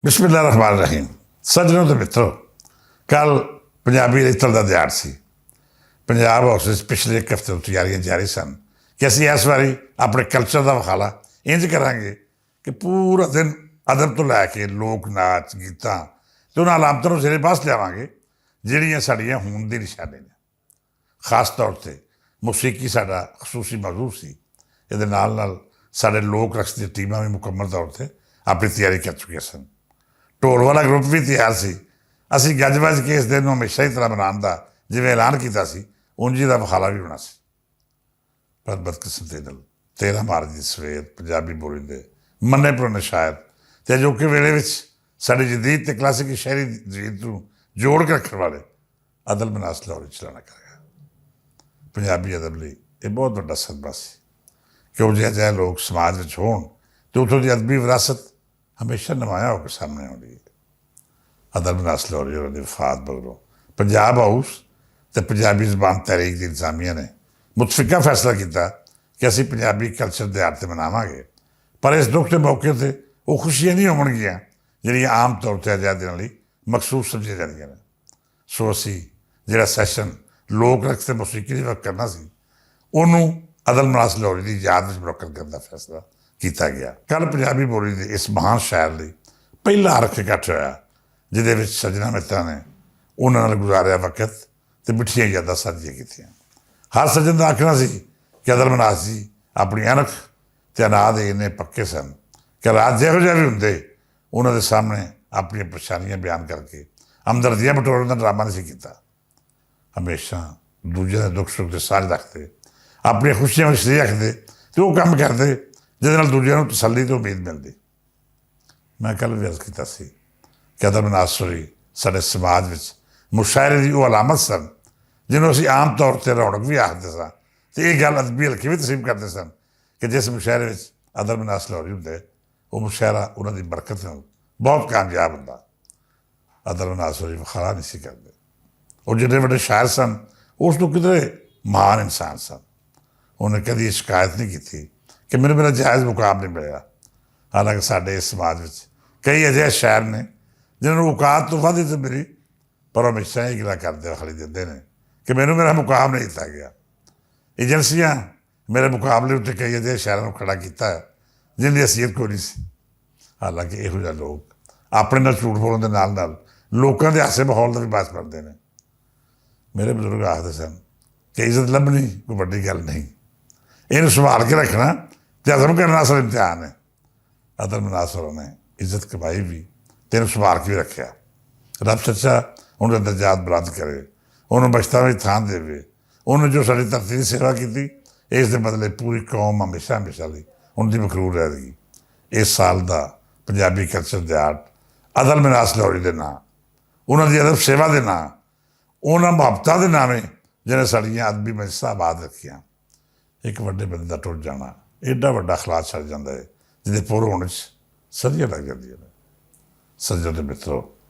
ਬਿਸਮਿਲ੍ਲਾਹਿਰ ਰਹਿਮਾਨਿਰ ਰਹੀਮ। ਸੱਜਣੋ ਤੇ ਮਿੱਤਰੋ, ਕੱਲ ਪੰਜਾਬੀ ਰਿਤਲ ਦਾ ਦਿਹਾੜ ਸੀ। ਪੰਜਾਬ ਹਾਊਸ ਵਿੱਚ ਪਿਛਲੇ ਇੱਕ ਹਫ਼ਤੇ ਤੋਂ ਤਿਆਰੀਆਂ ਜਾਰੀ ਸਨ ਕਿ ਅਸੀਂ ਇਸ ਵਾਰੀ ਆਪਣੇ ਕਲਚਰ ਦਾ ਵਿਖਾਲਾ ਇੰਝ ਕਰਾਂਗੇ ਕਿ ਪੂਰਾ ਦਿਨ ਅਦਬ ਤੋਂ ਲੈ ਕੇ ਲੋਕ ਨਾਚ ਗੀਤਾਂ ਅਤੇ ਉਹਨਾਂ ਅਲਾਮਤਾਂ ਨੂੰ ਸਿਰੇ ਪਾਸ ਲਿਆਵਾਂਗੇ ਜਿਹੜੀਆਂ ਸਾਡੀਆਂ ਹੋਂਦ ਦੀ ਨਿਸ਼ਾਨੀ ਨੇ। ਖਾਸ ਤੌਰ 'ਤੇ ਮੌਸੀਕੀ ਸਾਡਾ ਖਸੂਸੀ ਮੌਜੂਦ ਸੀ। ਇਹਦੇ ਨਾਲ ਨਾਲ ਸਾਡੇ ਲੋਕ ਰਕਸ ਦੀਆਂ ਟੀਮਾਂ ਵੀ ਮੁਕੰਮਲ ਤੌਰ 'ਤੇ ਆਪਣੀ ਤਿਆਰੀ ਕਰ ਚੁੱਕੀਆਂ ਸਨ। ਢੋਲ ਵਾਲਾ ਗਰੁੱਪ ਵੀ ਤਿਆਰ ਸੀ। ਅਸੀਂ ਗੱਜ ਵੱਜ ਕੇ ਇਸ ਦਿਨ ਨੂੰ ਹਮੇਸ਼ਾ ਹੀ ਤਰ੍ਹਾਂ ਮਨਾਉਣ ਦਾ ਜਿਵੇਂ ਐਲਾਨ ਕੀਤਾ ਸੀ, ਉਂਝ ਦਾ ਵਿਖਾਲਾ ਵੀ ਹੋਣਾ ਸੀ। ਪਰ ਬਦਕਿਸਮਤੀ ਨਾਲ 13 ਮਾਰਚ ਦੀ ਸਵੇਰ ਪੰਜਾਬੀ ਬੋਲੀ ਦੇ ਮੰਨੇ ਪੁਰਾਣੇ ਸ਼ਾਇਰ ਅਤੇ ਅਜੋਕੇ ਵੇਲੇ ਵਿੱਚ ਸਾਡੀ ਜਦੀਦ ਅਤੇ ਕਲਾਸਿਕੀ ਸ਼ਾਇਰੀ ਜੀਤ ਨੂੰ ਜੋੜ ਕੇ ਰੱਖਣ ਵਾਲੇ ਅਦਲ ਮਨਾਸ ਲਾਹੌਰੀ ਚਲਾਣਾ ਕਰ ਗਿਆ। ਪੰਜਾਬੀ ਅਦਬ ਲਈ ਇਹ ਬਹੁਤ ਵੱਡਾ ਸਦਮਾ ਸੀ ਕਿ ਉਹ ਜਿਹੇ ਲੋਕ ਸਮਾਜ ਵਿੱਚ ਹੋਣ ਅਤੇ ਉੱਥੋਂ ਦੀ ਅਦਬੀ ਵਿਰਾਸਤ ਹਮੇਸ਼ਾ ਨਮਾਇਆ ਹੋ ਕੇ ਸਾਹਮਣੇ ਆਉਂਦੀ ਹੈ। ਅਦਲ ਮਨਾਸ ਲਾਹੌਰੀ ਉਹਨਾਂ ਦੀ ਵਫਾਤ ਮਗਰੋਂ ਪੰਜਾਬ ਹਾਊਸ ਅਤੇ ਪੰਜਾਬੀ ਜ਼ਬਾਨ ਤਹਿਰੀਕ ਦੀ ਇੰਤਜ਼ਾਮੀਆ ਨੇ ਮੁਤਫਿਕਾ ਫੈਸਲਾ ਕੀਤਾ ਕਿ ਅਸੀਂ ਪੰਜਾਬੀ ਕਲਚਰ ਦਿਹਾੜ 'ਤੇ ਮਨਾਵਾਂਗੇ, ਪਰ ਇਸ ਦੁੱਖ ਦੇ ਮੌਕੇ 'ਤੇ ਉਹ ਖੁਸ਼ੀਆਂ ਨਹੀਂ ਹੋਣਗੀਆਂ ਜਿਹੜੀਆਂ ਆਮ ਤੌਰ 'ਤੇ ਅਜਿਹੇ ਦਿਨਾਂ ਲਈ ਮਖਸੂਸ ਸਮਝੀਆਂ ਜਾਂਦੀਆਂ ਨੇ। ਸੋ ਅਸੀਂ ਜਿਹੜਾ ਸੈਸ਼ਨ ਲੋਕ ਰਕਸ ਅਤੇ ਮੌਸੀਕੀ ਦੀ ਵਕਤ ਕਰਨਾ ਸੀ, ਉਹਨੂੰ ਅਦਲ ਮਨਾਸ ਲਾਹੌਰੀ ਦੀ ਯਾਦ ਵਿੱਚ ਮੁਨੱਕਦ ਕਰਨ ਦਾ ਫੈਸਲਾ ਕੀਤਾ ਗਿਆ। ਕੱਲ੍ਹ ਪੰਜਾਬੀ ਬੋਲੀ ਦੇ ਇਸ ਮਹਾਨ ਸ਼ਾਇਰ ਲਈ ਪਹਿਲਾ ਅਰਖ ਇਕੱਠ ਹੋਇਆ, ਜਿਹਦੇ ਵਿੱਚ ਸੱਜਣਾ ਮਿੱਤਰਾਂ ਨੇ ਉਹਨਾਂ ਨਾਲ ਗੁਜ਼ਾਰਿਆ ਵਕਤ ਅਤੇ ਮਿੱਠੀਆਂ ਯਾਦਾਂ ਸਾਂਝੀਆਂ ਕੀਤੀਆਂ। ਹਰ ਸੱਜਣ ਦਾ ਆਖਣਾ ਸੀ ਕਿ ਅਦਲ ਮਨਾਸ ਜੀ ਆਪਣੀ ਅਣਖ ਅਤੇ ਅਨਾਦ ਇੰਨੇ ਪੱਕੇ ਸਨ ਕਿ ਰਾਤ ਜਿਹੋ ਜਿਹੇ ਵੀ ਹੁੰਦੇ, ਉਹਨਾਂ ਦੇ ਸਾਹਮਣੇ ਆਪਣੀਆਂ ਪਰੇਸ਼ਾਨੀਆਂ ਬਿਆਨ ਕਰਕੇ ਹਮਦਰਦੀਆਂ ਬਟੋਰਨ ਦਾ ਡਰਾਮਾ ਨਹੀਂ ਸੀ ਕੀਤਾ। ਹਮੇਸ਼ਾ ਦੂਜਿਆਂ ਦੇ ਦੁੱਖ ਸੁੱਖ ਦੇ ਸਾਂਝ ਰੱਖਦੇ, ਆਪਣੀਆਂ ਖੁਸ਼ੀਆਂ ਵਿੱਚ ਸਰੀਕ ਰੱਖਦੇ ਅਤੇ ਉਹ ਕੰਮ ਕਰਦੇ ਜਿਹਦੇ ਨਾਲ ਦੂਜਿਆਂ ਨੂੰ ਤਸੱਲੀ ਅਤੇ ਉਮੀਦ ਮਿਲਦੀ। ਮੈਂ ਕੱਲ੍ਹ ਵੀ ਅਰਜ਼ ਕੀਤਾ ਸੀ ਕਿ ਅਦਲ ਮਨਾਸ ਲਾਹੌਰੀ ਸਾਡੇ ਸਮਾਜ ਵਿੱਚ ਮੁਸ਼ਾਇਰੇ ਦੀ ਉਹ ਅਲਾਮਤ ਸਨ ਜਿਹਨੂੰ ਅਸੀਂ ਆਮ ਤੌਰ 'ਤੇ ਰੌਣਕ ਵੀ ਆਖਦੇ ਸਾਂ ਅਤੇ ਇਹ ਗੱਲ ਅਦਬੀ ਹਲਕੀ ਵੀ ਤਸਲੀਮ ਕਰਦੇ ਸਨ ਕਿ ਜਿਸ ਮੁਸ਼ਾਇਰੇ ਵਿੱਚ ਅਦਲ ਮਨਾਸ ਲਾਹੌਰੀ ਹੁੰਦੇ, ਉਹ ਮੁਸ਼ਾਇਰਾ ਉਹਨਾਂ ਦੀ ਬਰਕਤ ਨਾਲ ਬਹੁਤ ਕਾਮਯਾਬ ਹੁੰਦਾ। ਅਦਲ ਮਨਾਸ ਲਾਹੌਰੀ ਵਿਖਾਲਾ ਨਹੀਂ ਸੀ ਕਰਦੇ। ਉਹ ਜਿੰਨੇ ਵੱਡੇ ਸ਼ਾਇਰ ਸਨ, ਉਸ ਤੋਂ ਕਿਧਰੇ ਮਹਾਨ ਇਨਸਾਨ ਸਨ। ਉਹਨੇ ਕਦੀ ਇਹ ਸ਼ਿਕਾਇਤ ਨਹੀਂ ਕੀਤੀ ਕਿ ਮੈਨੂੰ ਮੇਰਾ ਜਾਇਜ਼ ਮੁਕਾਮ ਨਹੀਂ ਮਿਲਿਆ। ਹਾਲਾਂਕਿ ਸਾਡੇ ਇਸ ਸਮਾਜ ਵਿੱਚ ਕਈ ਅਜਿਹੇ ਸ਼ਾਇਰ ਨੇ ਜਿਹਨਾਂ ਨੂੰ ਔਕਾਤ ਤੋਂ ਵੱਧ ਇੱਜ਼ਤ ਮਿਲੀ, ਪਰ ਉਹ ਹਮੇਸ਼ਾ ਇਹ ਗੱਲਾਂ ਕਰਦੇ ਖਾਲੀ ਦਿੰਦੇ ਨੇ ਕਿ ਮੈਨੂੰ ਮੇਰਾ ਮੁਕਾਮ ਨਹੀਂ ਦਿੱਤਾ ਗਿਆ। ਏਜੰਸੀਆਂ ਮੇਰੇ ਮੁਕਾਬਲੇ ਉੱਤੇ ਕਈ ਅਜਿਹੇ ਸ਼ਾਇਰਾਂ ਨੂੰ ਖੜਾ ਕੀਤਾ ਜਿਹਦੀ ਹੈਸੀਅਤ ਕੋਈ ਨਹੀਂ ਸੀ। ਹਾਲਾਂਕਿ ਇਹੋ ਜਿਹੇ ਲੋਕ ਆਪਣੇ ਨਾਲ ਝੂਠ ਬੋਲਣ ਦੇ ਨਾਲ ਨਾਲ ਲੋਕਾਂ ਦੇ ਹਾਸੇ ਮਾਹੌਲ ਦਾ ਵੀ ਬਾਸ ਬਣਦੇ ਨੇ। ਮੇਰੇ ਬਜ਼ੁਰਗ ਆਖਦੇ ਸਨ ਕਿ ਇੱਜ਼ਤ ਲੱਭਣੀ ਕੋਈ ਵੱਡੀ ਗੱਲ ਨਹੀਂ, ਇਹਨੂੰ ਸੰਭਾਲ ਕੇ ਰੱਖਣਾ ਅਤੇ ਹਜ਼ਮ ਕਰਨਾ ਅਸਲ ਇਮਤਿਹਾਨ ਹੈ। ਅਦਲ ਮਨਾਸ ਲਾਹੌਰੀ ਨੇ ਇੱਜ਼ਤ ਕਮਾਈ ਵੀ ਅਤੇ ਇਹਨੂੰ ਸੰਭਾਲ ਕੇ ਵੀ ਰੱਖਿਆ। ਰੱਬ ਸੱਚਾ ਉਹਨਾਂ ਦੇ ਦਰਜਾਤ ਬੁਲੰਦ ਕਰੇ, ਉਹਨੂੰ ਬਖਸ਼ਤਾਂ ਵਿੱਚ ਥਾਂ ਦੇਵੇ। ਉਹਨੇ ਜੋ ਸਾਡੀ ਧਰਤੀ ਦੀ ਸੇਵਾ ਕੀਤੀ, ਇਸ ਦੇ ਬਦਲੇ ਪੂਰੀ ਕੌਮ ਹਮੇਸ਼ਾ ਹਮੇਸ਼ਾ ਲਈ ਉਹਨਾਂ ਦੀ ਮਕਰੂਰ ਰਹੇਗੀ। ਇਸ ਸਾਲ ਦਾ ਪੰਜਾਬੀ ਕਲਚਰ ਦਿਹਾੜ ਅਦਲ ਮਨਾਸ ਲਾਹੌਰੀ ਦੇ ਨਾਂ, ਉਹਨਾਂ ਦੀ ਅਦਬ ਸੇਵਾ ਦੇ ਨਾਂ, ਉਹਨਾਂ ਮੁਹੱਬਤਾਂ ਦੇ ਨਾਵੇਂ ਜਿਹਨੇ ਸਾਡੀਆਂ ਅਦਬੀ ਮਜਲਿਸਾਂ ਆਬਾਦ ਰੱਖੀਆਂ। ਇੱਕ ਵੱਡੇ ਬੰਦੇ ਦਾ ਟੁੱਟ ਜਾਣਾ ਐਡਾ ਵੱਡਾ ਅਖਲਾਕ ਛੱਡ ਜਾਂਦਾ ਹੈ ਜਿਹਦੇ ਪੁਰ ਹੋਣ 'ਚ ਸਦੀਆਂ ਲੱਗ ਜਾਂਦੀਆਂ ਨੇ। ਸੱਜਣੋ ਤੇ ਮਿੱਤਰੋ,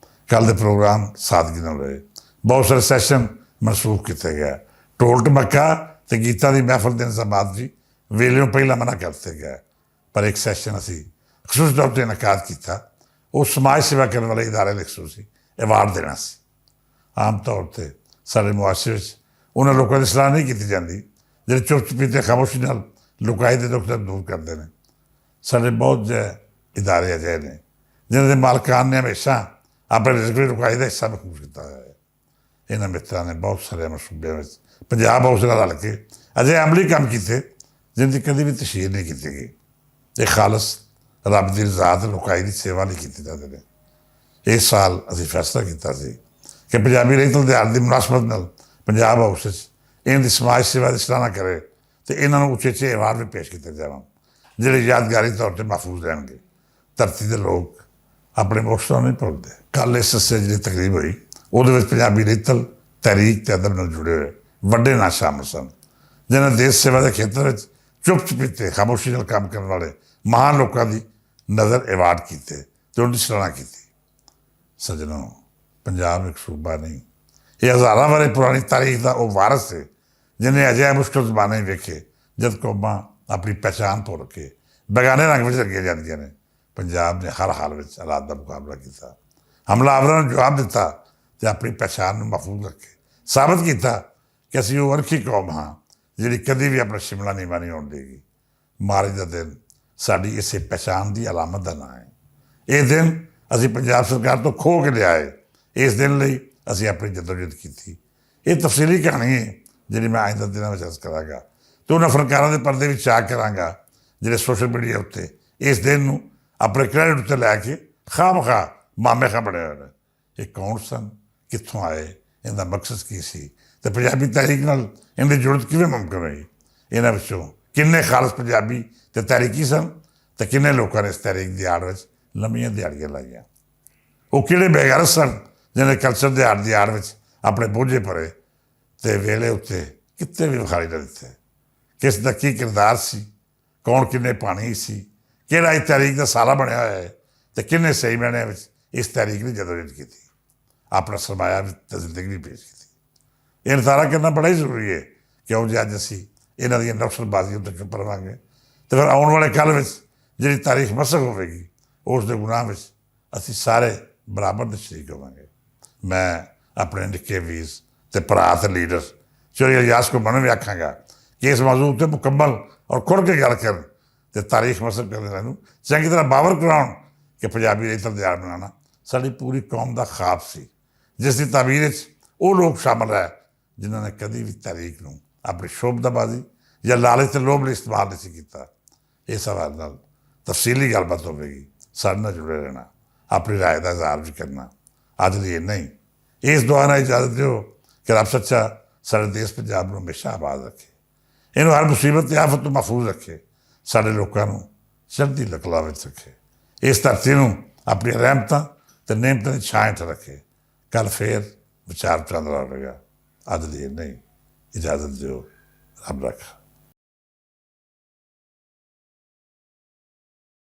ਕੱਲ੍ਹ ਦੇ ਪ੍ਰੋਗਰਾਮ ਸਾਦਗੀ ਨਾਲ ਰਹੇ। ਬਹੁਤ ਸਾਰੇ ਸੈਸ਼ਨ ਮਨਸੂਖ ਕੀਤੇ ਗਏ। ਢੋਲ ਢਮੱਕਾ ਅਤੇ ਗੀਤਾਂ ਦੀ ਮਹਿਫਲ ਦੇ ਇੰਤਜ਼ਾਮਾਤ ਵੀ ਵੇਲੇ ਨੂੰ ਪਹਿਲਾਂ ਮਨ੍ਹਾ ਕਰ ਦਿੱਤੇ ਗਏ, ਪਰ ਇੱਕ ਸੈਸ਼ਨ ਅਸੀਂ ਖਸੂਸੀ ਤੌਰ 'ਤੇ ਇਨਕਾਦ ਕੀਤਾ। ਉਹ ਸਮਾਜ ਸੇਵਾ ਕਰਨ ਵਾਲੇ ਇਦਾਰੇ ਲਈ ਖਸੂਸੀ ਐਵਾਰਡ ਦੇਣਾ ਸੀ। ਆਮ ਤੌਰ 'ਤੇ ਸਾਡੇ ਮੁਆਸ਼ਰੇ ਵਿੱਚ ਉਹਨਾਂ ਲੋਕਾਂ ਦੀ ਸਲਾਹ ਨਹੀਂ ਕੀਤੀ ਜਾਂਦੀ ਜਿਹੜੇ ਚੁੱਪ ਚੁਪੀਤੇ ਖਾਮੋਸ਼ੀ ਨਾਲ ਲੁਕਾਈ ਦੇ ਦੁੱਖ ਦਰਦ ਦੂਰ ਕਰਦੇ ਨੇ। ਸਾਡੇ ਬਹੁਤ ਜਿਹੇ ਇਦਾਰੇ ਅਜਿਹੇ ਨੇ ਜਿਨ੍ਹਾਂ ਦੇ ਮਾਲਕਾਨ ਨੇ ਹਮੇਸ਼ਾ ਆਪਣੇ ਰਿਜ਼ਕ ਦੀ ਰੁਕਾਈ ਦਾ ਹਿੱਸਾ ਮਹਿਸੂਸ ਕੀਤਾ ਹੋਇਆ ਹੈ। ਇਹਨਾਂ ਮਿੱਤਰਾਂ ਨੇ ਬਹੁਤ ਸਾਰੇ ਮਨਸੂਬਿਆਂ ਵਿੱਚ ਪੰਜਾਬ ਹਾਊਸ ਨਾਲ ਰਲ ਕੇ ਅਜਿਹੇ ਅਮਲੀ ਕੰਮ ਕੀਤੇ ਜਿਹਨਾਂ ਦੀ ਕਦੀ ਵੀ ਤਸ਼ਹੀਰ ਨਹੀਂ ਕੀਤੀ ਗਈ। ਇਹ ਖਾਲਸ ਰੱਬ ਦੀ ਰਜ਼ਾ ਅਤੇ ਰੁਕਾਈ ਦੀ ਸੇਵਾ ਲਈ ਕੀਤੇ ਜਾਂਦੇ ਨੇ। ਇਸ ਸਾਲ ਅਸੀਂ ਫੈਸਲਾ ਕੀਤਾ ਸੀ ਕਿ ਪੰਜਾਬੀ ਰਿਤਲ ਦਿਹਾੜ ਦੀ ਮੁਨਾਸਬਤ ਨਾਲ ਪੰਜਾਬ ਹਾਊਸ ਵਿੱਚ ਇਹਨਾਂ ਦੀ ਸਮਾਜ ਸੇਵਾ ਦੀ ਸਰਾਹਨਾ ਕਰੇ ਅਤੇ ਇਹਨਾਂ ਨੂੰ ਉਚੇਚੇ ਐਵਾਰਡ ਵੀ ਪੇਸ਼ ਕੀਤੇ ਜਾਣ ਜਿਹੜੇ ਯਾਦਗਾਰੀ ਤੌਰ 'ਤੇ ਮਹਿਫੂਜ਼ ਰਹਿਣਗੇ। ਧਰਤੀ ਦੇ ਲੋਕ ਆਪਣੇ ਮੋਸ਼ਕਾਂ ਨਹੀਂ ਭੁੱਲਦੇ। ਕੱਲ੍ਹ ਇਸ ਹਿੱਸੇ ਜਿਹੜੀ ਤਕਰੀਬ ਹੋਈ, ਉਹਦੇ ਵਿੱਚ ਪੰਜਾਬੀ ਰਿਤਲ ਤਹਿਰੀਕ ਅਤੇ ਅਦਬ ਨਾਲ ਜੁੜੇ ਹੋਏ ਵੱਡੇ ਨਾਂ ਸ਼ਾਮਲ ਸਨ ਜਿਹਨਾਂ ਦੇਸ਼ ਸੇਵਾ ਦੇ ਖੇਤਰ ਵਿੱਚ ਚੁੱਪ ਚੁਪੀਤੇ ਖਾਮੋਸ਼ੀ ਨਾਲ ਕੰਮ ਕਰਨ ਵਾਲੇ ਮਹਾਨ ਲੋਕਾਂ ਦੀ ਨਜ਼ਰ ਐਵਾਰਡ ਕੀਤੇ ਅਤੇ ਉਹਨਾਂ ਦੀ ਸਰਾਹਨਾ ਕੀਤੀ। ਸੱਜਣੋ, ਪੰਜਾਬ ਇੱਕ ਸੂਬਾ ਨਹੀਂ, ਇਹ ਹਜ਼ਾਰਾਂ ਵਰ੍ਹੇ ਪੁਰਾਣੀ ਤਾਰੀਖ ਦਾ ਉਹ ਵਾਰਸ ਹੈ ਜਿਹਨੇ ਅਜਿਹੇ ਮੁਸ਼ਕਿਲ ਜ਼ਮਾਨੇ ਵੇਖੇ ਜਦ ਕੌਮਾਂ ਆਪਣੀ ਪਹਿਚਾਣ ਭੁੱਲ ਕੇ ਬੇਗਾਨੇ ਰੰਗ ਵਿੱਚ ਰੰਗੀਆਂ ਜਾਂਦੀਆਂ ਨੇ। ਪੰਜਾਬ ਨੇ ਹਰ ਹਾਲ ਵਿੱਚ ਹਾਲਾਤ ਦਾ ਮੁਕਾਬਲਾ ਕੀਤਾ, ਹਮਲਾਵਰਾਂ ਨੂੰ ਜਵਾਬ ਦਿੱਤਾ ਅਤੇ ਆਪਣੀ ਪਹਿਚਾਣ ਨੂੰ ਮਹਿਫੂਜ਼ ਰੱਖੇ। ਸਾਬਤ ਕੀਤਾ ਕਿ ਅਸੀਂ ਉਹ ਅਣਖੀ ਕੌਮ ਹਾਂ ਜਿਹੜੀ ਕਦੀ ਵੀ ਆਪਣਾ ਸ਼ਿਮਲਾ ਨੀਵਾਂ ਨਹੀਂ ਹੋਣ ਦੇਗੀ। ਮਾਰਚ ਦਾ ਦਿਨ ਸਾਡੀ ਇਸੇ ਪਹਿਚਾਣ ਦੀ ਅਲਾਮਤ ਦਾ ਨਾਂ ਹੈ। ਇਹ ਦਿਨ ਅਸੀਂ ਪੰਜਾਬ ਸਰਕਾਰ ਤੋਂ ਖੋਹ ਕੇ ਲਿਆਏ। ਇਸ ਦਿਨ ਲਈ ਅਸੀਂ ਆਪਣੀ ਜਦੋਜਹਿਦ ਕੀਤੀ। ਇਹ ਤਫਸੀਲੀ ਕਹਾਣੀ ਹੈ ਜਿਹੜੀ ਮੈਂ ਆਇੰਦਾ ਦਿਨਾਂ ਵਿੱਚ ਅਰਜ਼ ਕਰਾਂਗਾ ਅਤੇ ਉਹਨਾਂ ਫਨਕਾਰਾਂ ਦੇ ਪਰਦੇ ਵਿੱਚ ਚਾਕ ਕਰਾਂਗਾ ਜਿਹੜੇ ਸੋਸ਼ਲ ਮੀਡੀਆ ਉੱਤੇ ਇਸ ਦਿਨ ਨੂੰ ਆਪਣੇ ਕ੍ਰੈਡਿਟ ਉੱਤੇ ਲੈ ਕੇ ਖਾਹ ਮਾਮੇ ਖਾਂ ਬਣੇ ਹੋਏ ਨੇ। ਇਹ ਕੌਣ ਸਨ, ਕਿੱਥੋਂ ਆਏ, ਇਹਦਾ ਮਕਸਦ ਕੀ ਸੀ ਅਤੇ ਪੰਜਾਬੀ ਤਾਰੀਖ ਨਾਲ ਇਹਦੀ ਜੁੜਤ ਕਿਵੇਂ ਮੁਮਕਿਨ ਹੋਈ। ਇਹਨਾਂ ਵਿੱਚੋਂ ਕਿੰਨੇ ਖਾਲਸ ਪੰਜਾਬੀ ਅਤੇ ਤਹਿਰੀਕੀ ਸਨ ਅਤੇ ਕਿੰਨੇ ਲੋਕਾਂ ਨੇ ਇਸ ਤਹਿਰੀਕ ਦੀ ਆੜ ਵਿੱਚ ਲੰਮੀਆਂ ਦਿਹਾੜੀਆਂ ਲਾਈਆਂ। ਉਹ ਕਿਹੜੇ ਬੇਗੈਰਤ ਸਨ ਜਿਹਨੇ ਕਲਚਰ ਦੀ ਆੜ ਵਿੱਚ ਆਪਣੇ ਬੋਝੇ ਭਰੇ ਅਤੇ ਵੇਲੇ ਉੱਤੇ ਕਿਤੇ ਵੀ ਵਿਖਾਈ ਨਾ ਦਿੱਤੇ। ਕਿਸ ਦਾ ਕੀ ਕਿਰਦਾਰ ਸੀ, ਕੌਣ ਕਿੰਨੇ ਪਾਣੀ ਸੀ, ਕਿਹੜਾ ਇਸ ਤਹਿਰੀਕ ਦਾ ਸਾਲਾ ਬਣਿਆ ਹੋਇਆ ਹੈ ਅਤੇ ਕਿੰਨੇ ਸਹੀ ਮਾਇਨਿਆਂ ਵਿੱਚ ਇਸ ਤਹਿਰੀਕ ਨੇ ਜਦੋਜਹਿਦ ਕੀਤੀ, ਆਪਣਾ ਸਰਮਾਇਆ ਅਤੇ ਜ਼ਿੰਦਗੀ ਵੀ ਪੇਸ਼ ਕੀਤੀ। ਇਹ ਨਜ਼ਾਰਾ ਕਰਨਾ ਬੜਾ ਹੀ ਜ਼ਰੂਰੀ ਹੈ ਕਿਉਂ ਜੇ ਅੱਜ ਅਸੀਂ ਇਹਨਾਂ ਦੀਆਂ ਨਫ਼ਸਬਾਜ਼ੀਆਂ ਉੱਤੇ ਚੁੱਪ ਰਹਾਂਗੇ ਅਤੇ ਫਿਰ ਆਉਣ ਵਾਲੇ ਕੱਲ੍ਹ ਵਿੱਚ ਜਿਹੜੀ ਤਾਰੀਖ ਮਸਕ ਹੋਵੇਗੀ ਉਸ ਦੇ ਗੁਨਾਹ ਵਿੱਚ ਅਸੀਂ ਸਾਰੇ ਬਰਾਬਰ ਦੇ ਸ਼ਰੀਕ ਹੋਵਾਂਗੇ। ਮੈਂ ਆਪਣੇ ਨਿੱਕੇ ਵੀਰ ਅਤੇ ਭਰਾ ਅਤੇ ਲੀਡਰ ਚੌਧਰੀ ਇਲਿਆਸ ਘੁੰਮਣ ਨੂੰ ਵੀ ਆਖਾਂਗਾ ਕਿ ਇਸ ਮੌਜੂ ਉੱਤੇ ਮੁਕੰਮਲ ਔਰ ਖੁੱਲ੍ਹ ਕੇ ਗੱਲ ਕਰਨ ਅਤੇ ਤਾਰੀਖ ਮਸਕ ਕਰਨ ਵਾਲਿਆਂ ਨੂੰ ਚੰਗੀ ਤਰ੍ਹਾਂ ਬਾਵਰ ਕਰਾਉਣ ਕਿ ਪੰਜਾਬੀ ਰੇਤਲ ਦਿਹਾੜ ਮਨਾਉਣਾ ਸਾਡੀ ਪੂਰੀ ਕੌਮ ਦਾ ਖਾਬ ਸੀ, ਜਿਸ ਦੀ ਤਾਬੀਰ ਵਿੱਚ ਉਹ ਲੋਕ ਸ਼ਾਮਲ ਹੈ ਜਿਨ੍ਹਾਂ ਨੇ ਕਦੀ ਵੀ ਤਾਰੀਖ ਨੂੰ ਆਪਣੀ ਸ਼ੋਭਦਾਬਾਜ਼ੀ ਜਾਂ ਲਾਲਚ ਅਤੇ ਲੋਭ ਲਈ ਇਸਤੇਮਾਲ ਨਹੀਂ ਸੀ ਕੀਤਾ। ਇਸ ਹਵਾਲੇ ਨਾਲ ਤਫਸੀਲੀ ਗੱਲਬਾਤ ਹੋਵੇਗੀ। ਸਾਡੇ ਨਾਲ ਜੁੜੇ ਰਹਿਣਾ, ਆਪਣੀ ਰਾਏ ਦਾ ਇਜ਼ਹਾਰ ਵੀ ਕਰਨਾ। ਅੱਜ ਲਈ ਇੰਨਾ ਹੀ। ਇਸ ਦੁਆ ਨਾਲ ਇਜਾਜ਼ਤ ਦਿਓ ਕਿ ਰੱਬ ਸੱਚਾ ਸਾਡੇ ਦੇਸ਼ ਪੰਜਾਬ ਨੂੰ ਹਮੇਸ਼ਾ ਆਬਾਦ ਰੱਖੇ, ਇਹਨੂੰ ਹਰ ਮੁਸੀਬਤ ਅਤੇ ਆਫਤ ਤੋਂ ਮਹਿਫੂਜ਼ ਰੱਖੇ, ਸਾਡੇ ਲੋਕਾਂ ਨੂੰ ਚੜ੍ਹਦੀ ਕਲਾ ਵਿੱਚ ਰੱਖੇ, ਇਸ ਧਰਤੀ ਨੂੰ ਆਪਣੀਆਂ ਰਹਿਮਤਾਂ ਅਤੇ ਨਿਅਮਤਾਂ ਦੀ ਛਾਂ ਹੇਠ ਰੱਖੇ। ਕੱਲ੍ਹ ਫੇਰ ਵਿਚਾਰ ਚਾਂਦਰਾ ਹੋਵੇਗਾ। ਅੱਜ ਲਈ ਇੰਨਾ ਹੀ। ਇਜਾਜ਼ਤ ਦਿਓ। ਰੱਬ ਰੱਖਾ।